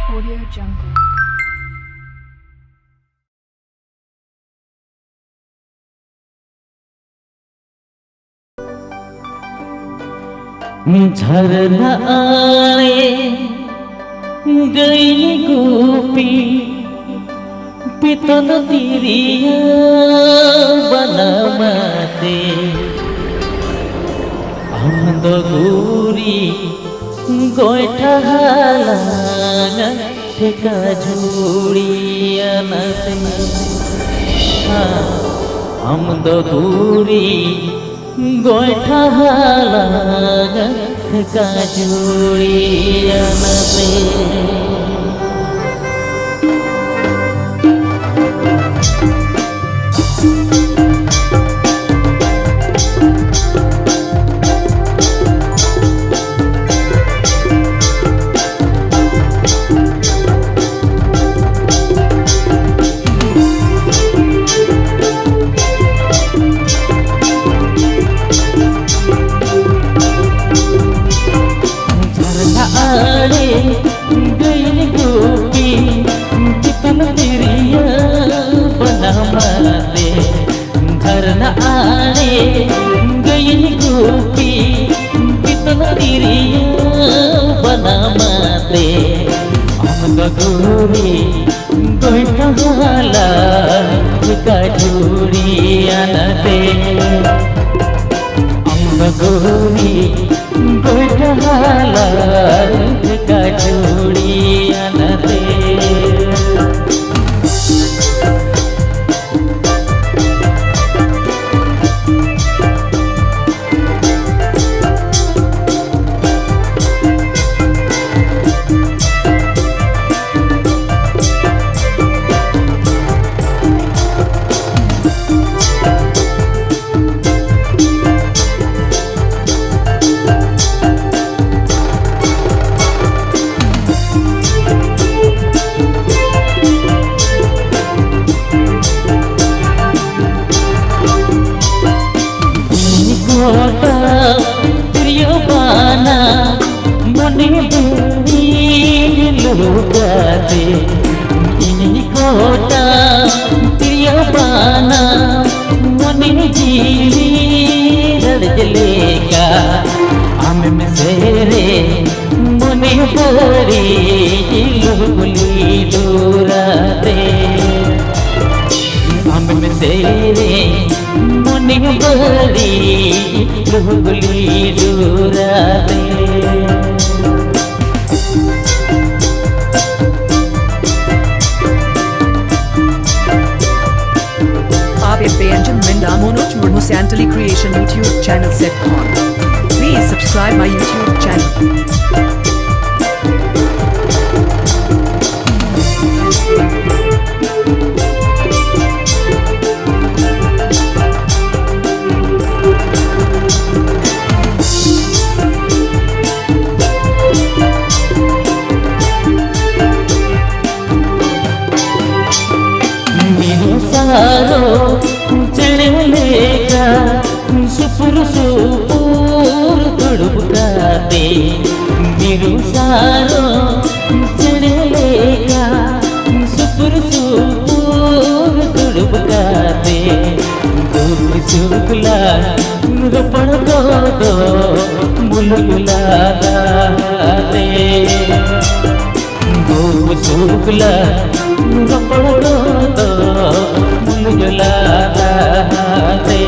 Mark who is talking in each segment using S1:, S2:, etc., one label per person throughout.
S1: Audio Jungle.
S2: झरना आए गई गोपी पितल तिरिया बनाते आनंद गोरी गोइठा हालांगा ठेका झूड़िया नते आनंद गोरी गोइठा हालांगा ठेका झूड़िया नते झरना आने गई गोपी पितल तिरिया बनाते हम गोरी गोइठा हाला ठेका झूड़िया नते हम गोरी गोइठा हाला ठेका झूड़िया नते कोटा प्रिय बाना मन जीवी रड़जलेगा आम में सेरे मुने बड़ी लुगली दूराते आम में सेरे मुने बड़ी लुगली दूराते
S3: Manoj Murmu Santali Creation YouTube channel SAGUN. Please subscribe my YouTube channel.
S2: चलेगा सुपुर सुपुर तड़पकाते मेरू सारो चलेगा सुपुर सुपुर तड़पकाते दूर सुखला रोपण दो बुलबुला गाते दूर सुखला रोपण दो बुलबुला गाते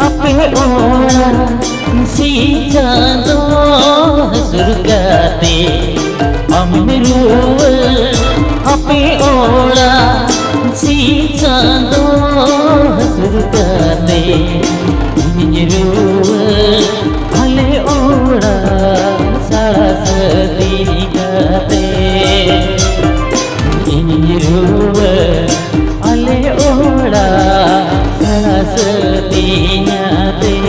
S2: अपने ओरा सीता दो सुरगाते हमने अपने ओरा सीता दो सुरगाते रे रुव आले ओढा साळासती गाते रुव आले ओढा साळासती गाते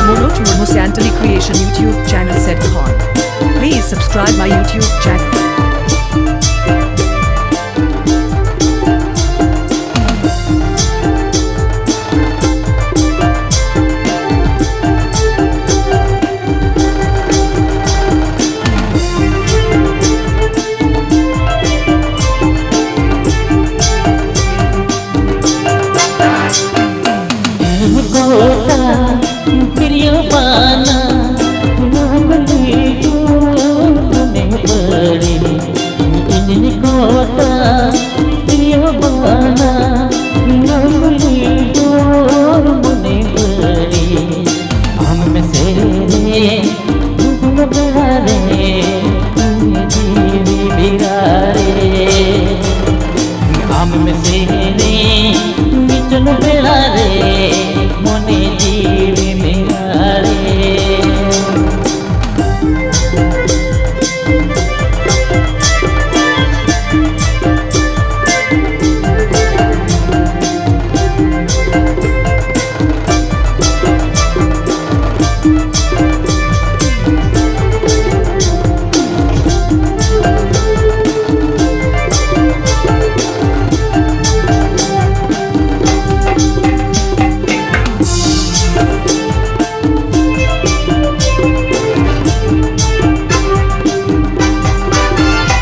S3: Manoj Murmu Santali Creation YouTube channel SAGUN. Please subscribe my YouTube channel.
S2: प्रिय पाना तूने पड़ी कोता प्रिय पाना मुने पड़ी हम में से रे जीवी बिरारे हम में से मिचन बेड़ा रे मोने जीवी मेरा रे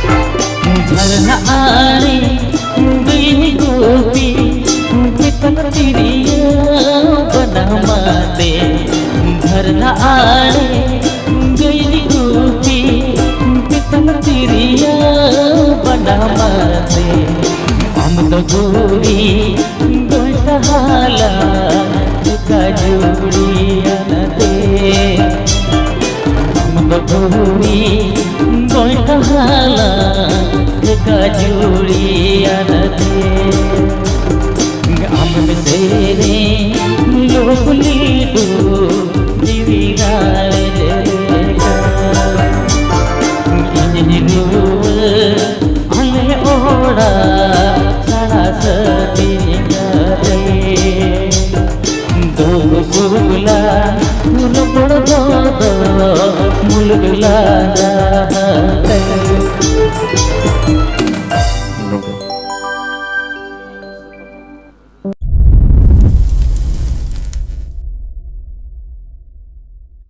S2: झरना आने गई गोपी कितन तिरिया बना माते झरना आने गई गोपी कितन तिरिया बना माते हम तो गोरी गोटा हाला का जोड़िया नते हम तो गोरी गोटा हाला का जोड़िया नते हम में तेरे लोग लीडो जीवी गाले देगा आले ओड़ा साड़ा सती गाते दो सुगला मुल पड़ दो मुलगला